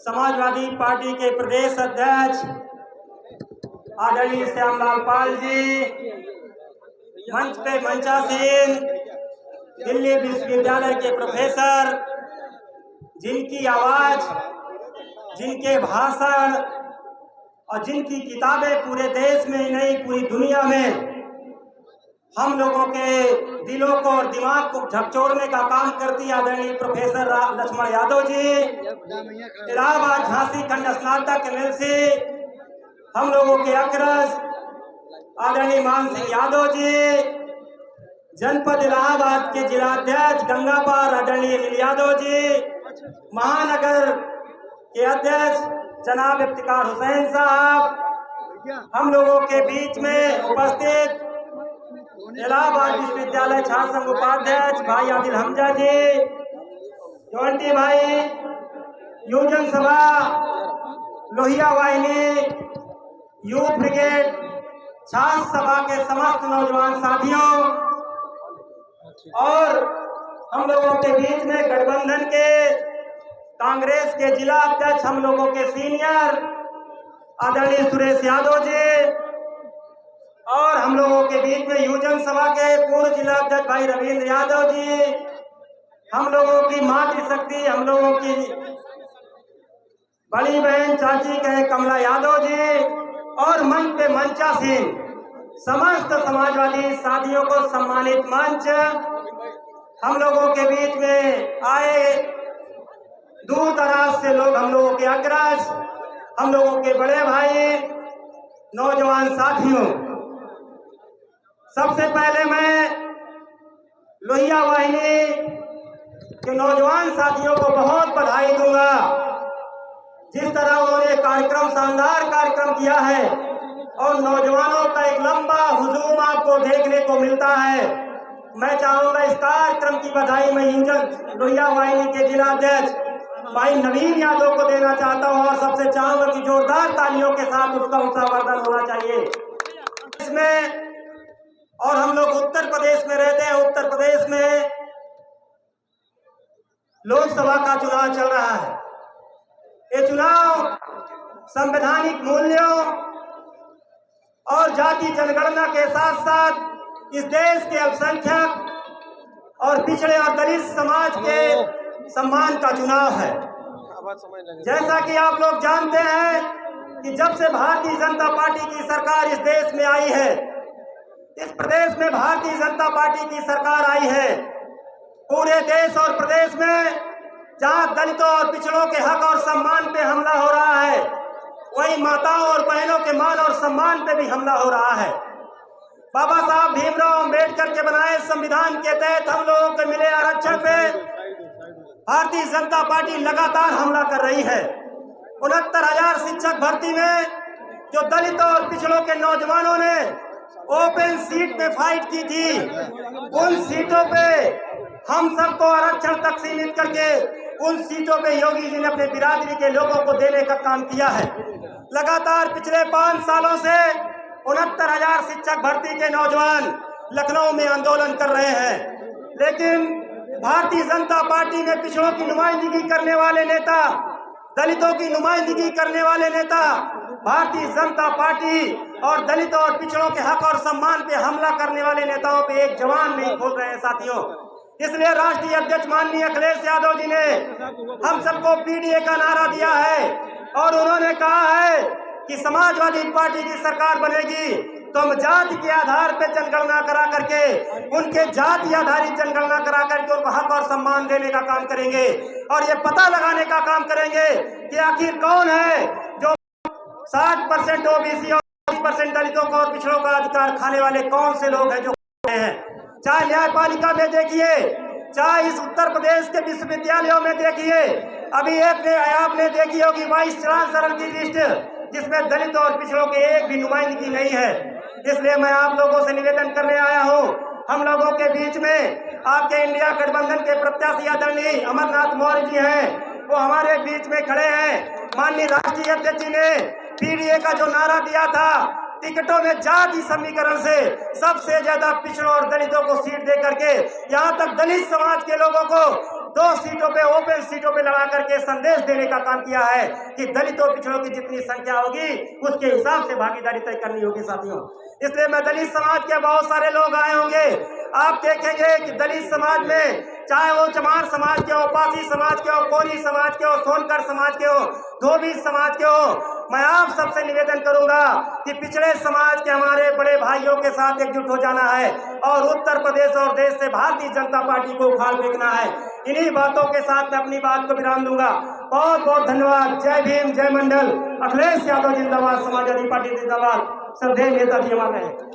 Samajwadi party के प्रदेश अध्यक्ष आदरणीय श्यामलाल पाल जी, मंच पे मंचासीन दिल्ली विश्वविद्यालय के प्रोफेसर, जिनकी आवाज, जिनके भाषण और जिनकी किताबें पूरे देश में ही नहीं पूरी दुनिया में हम लोगों के दिलों को और दिमाग को झकझोरने का काम करती आदरणीय प्रोफेसर लक्ष्मण यादव जी, इलाहाबाद झांसी खंड स्नातक एमएलसी हम लोगों के अग्रज आदरणीय मान सिंह यादव जी, जनपद इलाहाबाद के जिलाध्यक्ष गंगापार आदरणीय अनिल यादव जी, महानगर के अध्यक्ष जनाब इफ्तिकार हुसैन साहब, हम लोगों के बीच में उपस्थित इलाहाबाद विश्वविद्यालय छात्र संघ उपाध्यक्ष भाई आदिल हमजा जी, जॉन्टी भाई, युवजन सभा, लोहिया वाहिनी, यूथ ब्रिगेड, छात्र सभा के समस्त नौजवान साथियों और हम लोगों के बीच में गठबंधन के कांग्रेस के जिला अध्यक्ष हम लोगों के सीनियर आदरणीय सुरेश यादव जी और हम लोगों के बीच में युवजन सभा के पूर्व जिला अध्यक्ष भाई रविंद्र यादव जी, हम लोगों की मातृशक्ति, हम लोगों की बड़ी बहन चाची कहे कमला यादव जी और मंच पे मंचासीन समस्त समाजवादी साथियों को सम्मानित मंच, हम लोगों के बीच में आए दूर दराज से लोग, हम लोगों के अग्रज, हम लोगों के बड़े भाई, नौजवान साथियों, सबसे पहले मैं लोहिया वाहिनी के नौजवान साथियों को बहुत बधाई दूंगा। जिस तरह उन्होंने कार्यक्रम, शानदार कार्यक्रम किया है और नौजवानों का एक लंबा हुजूम आपको देखने को मिलता है। मैं चाहूंगा इस कार्यक्रम की बधाई मैं लोहिया वाहिनी के जिलाध्यक्ष भाई नवीन यादव को देना चाहता हूं और सबसे चाहूंगा कि जोरदार तालियों के साथ उसका उत्साहवर्धन होना चाहिए इसमें। और हम लोग उत्तर प्रदेश में रहते हैं, उत्तर प्रदेश में लोकसभा का चुनाव चल रहा है। ये चुनाव संवैधानिक मूल्यों और जाति जनगणना के साथ साथ इस देश के अल्पसंख्यक और पिछड़े और दलित समाज के सम्मान का चुनाव है। जैसा कि आप लोग जानते हैं कि जब से भारतीय जनता पार्टी की सरकार इस देश में आई है, इस प्रदेश में भारतीय जनता पार्टी की सरकार आई है, पूरे देश और प्रदेश में जहां दलितों और पिछड़ों के हक और सम्मान पे हमला हो रहा है, वही माताओं और बहनों के मान और सम्मान पे भी हमला हो रहा है। बाबा साहब भीमराव अंबेडकर के बनाए संविधान के तहत हम लोगों को मिले आरक्षण पे भारतीय जनता पार्टी लगातार हमला कर रही है। 69,000 शिक्षक भर्ती में जो दलितों और पिछड़ों के नौजवानों ने ओपन सीट पे फाइट की थी, उन सीटों पे हम सबको आरक्षण तक सीमित करके उन सीटों पे योगी जी ने अपने बिरादरी के लोगों को देने का काम किया है। लगातार पिछले 5 सालों से 69,000 शिक्षक भर्ती के नौजवान लखनऊ में आंदोलन कर रहे हैं, लेकिन भारतीय जनता पार्टी में पिछड़ों की नुमाइंदगी करने वाले नेता, दलितों की नुमाइंदगी करने वाले नेता, भारतीय जनता पार्टी और दलितों और पिछड़ों के हक और सम्मान पे हमला करने वाले नेताओं पे एक जवान नहीं खोल रहे हैं साथियों। इसलिए राष्ट्रीय अध्यक्ष माननीय अखिलेश यादव जी ने हम सबको पीडीए का नारा दिया है और उन्होंने कहा है कि समाजवादी पार्टी की सरकार बनेगी तो हम जाति के आधार पर जनगणना करा करके, उनके जाति आधारित जनगणना करा करके उनको हक और सम्मान देने का काम करेंगे और ये पता लगाने का काम करेंगे कि आखिर कौन है जो 60% ओबीसी और 20% दलितों को और पिछड़ों का अधिकार खाने वाले कौन से लोग हैं जो हैं। चाहे न्यायपालिका में देखिए, चाहे इस उत्तर प्रदेश के विश्वविद्यालयों में देखिए, अभी आपने देखी होगी वाइस चांसलर की लिस्ट जिसमें दलितों और पिछड़ों के एक भी नुमाइंदगी नहीं है। इसलिए मैं आप लोगों से निवेदन करने आया हूं, हम लोगों के बीच में आपके इंडिया गठबंधन के प्रत्याशी आदरणीय अमरनाथ मौर्य जी हैं, वो हमारे बीच में खड़े हैं। माननीय राष्ट्रीय अध्यक्ष जी ने पीडीए का जो नारा दिया था, टिकटों में जाति समीकरण से सबसे ज्यादा पिछड़ों और दलितों को सीट दे करके यहाँ तक दलित समाज के लोगों को 2 सीटों पे, ओपन सीटों पे लड़ा करके संदेश देने का काम किया है कि दलितों पिछड़ों की जितनी संख्या होगी उसके हिसाब से भागीदारी तय करनी होगी साथियों। इसलिए मैं दलित समाज के बहुत सारे लोग आए होंगे, आप देखेंगे कि दलित समाज में चाहे वो चमार समाज के हो, पासी समाज के हो, कोरी समाज के हो, सोनकर समाज के हो, धोबी समाज के हो, मैं आप सबसे निवेदन करूंगा कि पिछड़े समाज के हमारे बड़े भाइयों के साथ एकजुट हो जाना है और उत्तर प्रदेश और देश से भारतीय जनता पार्टी को उखाड़ फेंकना है। इन्हीं बातों के साथ मैं अपनी बात को विराम दूंगा। बहुत बहुत धन्यवाद। जय भीम, जय मंडल। अखिलेश यादव जिंदाबाद, समाजवादी पार्टी जिंदाबाद। श्रद्धेय नेताजी हमारे हैं।